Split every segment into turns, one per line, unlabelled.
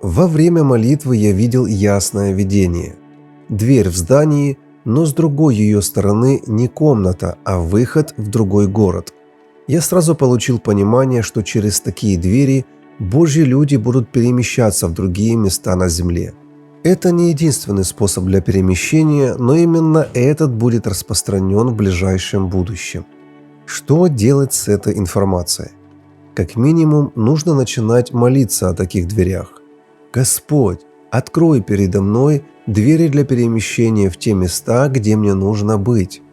Во время молитвы я видел ясное видение. Дверь в здании, но с другой ее стороны не комната, а выход в другой город. Я сразу получил понимание, что через такие двери Божьи люди будут перемещаться в другие места на земле. Это не единственный способ для перемещения, но именно этот будет распространен в ближайшем будущем. Что делать с этой информацией? Как минимум, нужно начинать молиться о таких дверях. «Господь, открой передо мной двери для перемещения в те места, где мне нужно быть».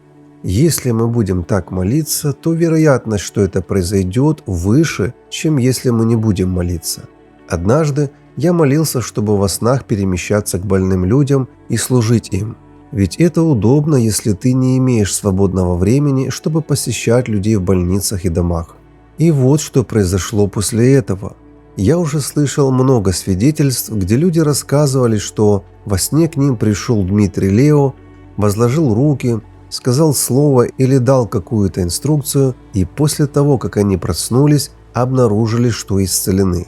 Если мы будем так молиться, то вероятность, что это произойдет, выше, чем если мы не будем молиться. Однажды я молился, чтобы во снах перемещаться к больным людям и служить им. Ведь это удобно, если ты не имеешь свободного времени, чтобы посещать людей в больницах и домах. И вот что произошло после этого. Я уже слышал много свидетельств, где люди рассказывали, что во сне к ним пришел Дмитрий Лео, возложил руки, сказал слово или дал какую-то инструкцию, и после того, как они проснулись, обнаружили, что исцелены.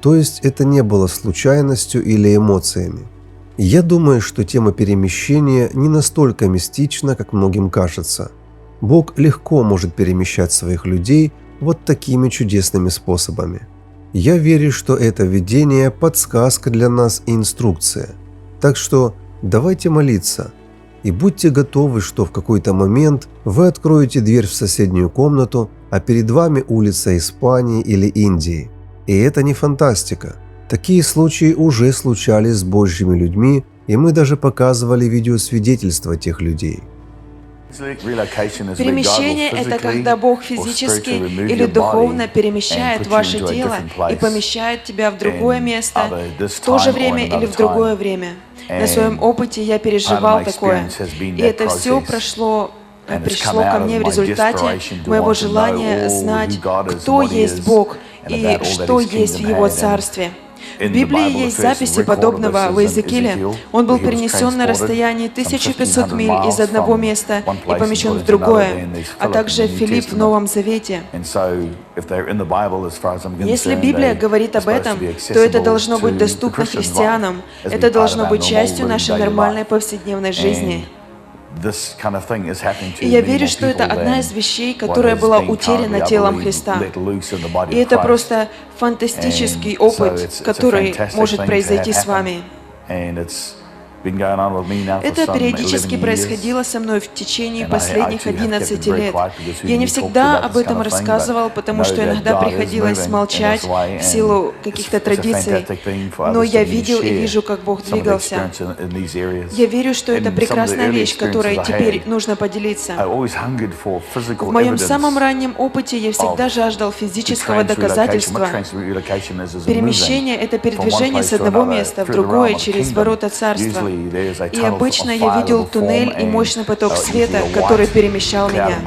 То есть это не было случайностью или эмоциями. Я думаю, что тема перемещения не настолько мистична, как многим кажется. Бог легко может перемещать своих людей вот такими чудесными способами. Я верю, что это видение – подсказка для нас и инструкция. Так что давайте молиться. И будьте готовы, что в какой-то момент вы откроете дверь в соседнюю комнату, а перед вами улица Испании или Индии. И это не фантастика. Такие случаи уже случались с Божьими людьми, и мы даже показывали видеосвидетельства тех людей.
Перемещение – это когда Бог физически или духовно перемещает ваше тело и помещает тебя в другое место, в то же время или в другое время. На своем опыте я переживал такое, и это все пришло ко мне в результате моего желания знать, кто есть Бог и что есть в Его Царстве. В Библии есть записи подобного в Иезекииле. Он был перенесен на расстоянии 1500 миль из одного места и помещен в другое, а также Филипп в Новом Завете. Если Библия говорит об этом, то это должно быть доступно христианам. Это должно быть частью нашей нормальной повседневной жизни. И я верю, что это одна из вещей, которая была утеряна телом Христа. И это просто фантастический опыт, который может произойти с вами. Это периодически происходило со мной в течение последних 11 лет. Я не всегда об этом рассказывал, потому что иногда приходилось молчать в силу каких-то традиций. Но я видел и вижу, как Бог двигался. Я верю, что это прекрасная вещь, которой теперь нужно поделиться. В моем самом раннем опыте я всегда жаждал физического доказательства. Перемещение – это передвижение с одного места в другое через ворота Царства. И обычно я видел туннель и мощный поток света, который перемещал меня.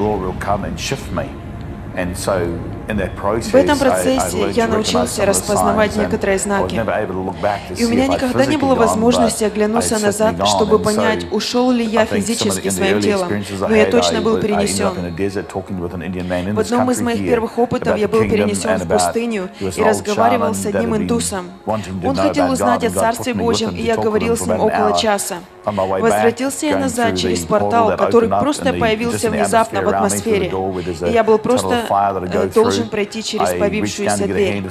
В этом процессе я научился распознавать некоторые знаки. И у меня никогда не было возможности оглянуться назад, чтобы понять, ушел ли я физически своим телом, но я точно был перенесен. В одном из моих первых опытов я был перенесен в пустыню и разговаривал с одним индусом. Он хотел узнать о Царстве Божьем, и я говорил с ним около часа. Возвратился я назад через портал, который просто появился внезапно в атмосфере. И я был просто должен пройти через появившуюся дверь.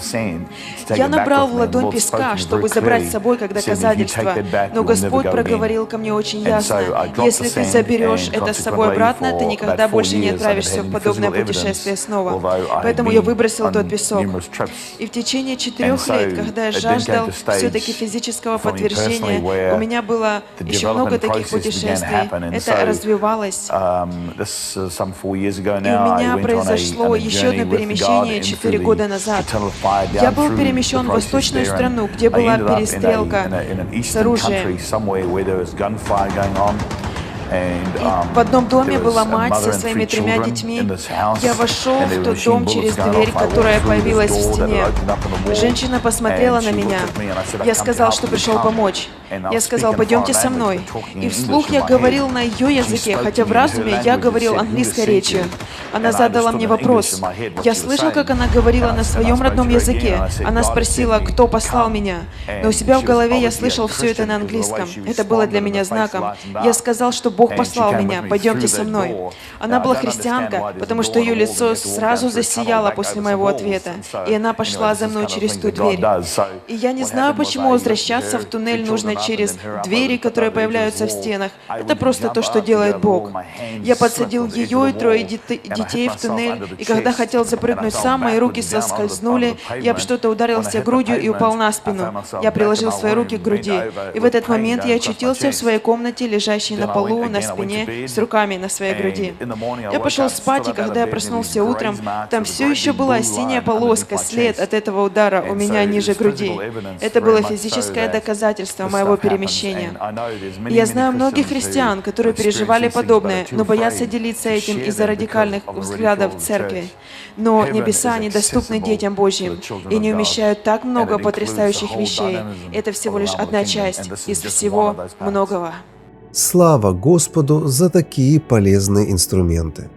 Я набрал в ладонь песка, чтобы забрать с собой как доказательство, но Господь проговорил ко мне очень ясно: если ты заберешь это с собой обратно, ты никогда больше не отправишься в подобное путешествие снова. Поэтому я выбросил тот песок. И в течение 4 лет, когда я жаждал все-таки физического подтверждения, у меня было еще много таких путешествий. Это развивалось. И у меня произошло еще одно перемещение 4 года назад. Я был перемещен в восточную страну, где была перестрелка с оружием. в одном доме была мать со своими 3 детьми. Я вошел в тот дом через дверь, которая появилась в стене. Женщина посмотрела на меня. Я сказал, что пришел помочь. Я сказал, пойдемте со мной. И вслух я говорил на ее языке, хотя в разуме я говорил английской речью. Она задала мне вопрос. Я слышал, как она говорила на своем родном языке. Она спросила, кто послал меня. Но у себя в голове я слышал все это на английском. Это было для меня знаком. Я сказал, что Бог послал меня, пойдемте со мной. Она была христианка, потому что ее лицо сразу засияло после моего ответа. И она пошла за мной через ту дверь. И я не знаю, почему возвращаться в туннель нужно через двери, которые появляются в стенах. Это просто то, что делает Бог. Я подсадил ее и 3 детей в туннель, и когда хотел запрыгнуть сам, мои руки соскользнули, я об что-то ударился грудью и упал на спину. Я приложил свои руки к груди. И в этот момент я очутился в своей комнате, лежащей на полу, на спине, с руками на своей груди. Я пошел спать, и когда я проснулся утром, там все еще была синяя полоска, след от этого удара у меня ниже груди. Это было физическое доказательство моего перемещения. И я знаю многих христиан, которые переживали подобное, но боятся делиться этим из-за радикальных взглядов церкви. Но небеса недоступны детям Божьим и не умещают так много потрясающих вещей. Это всего лишь одна часть из всего многого.
Слава Господу за такие полезные инструменты!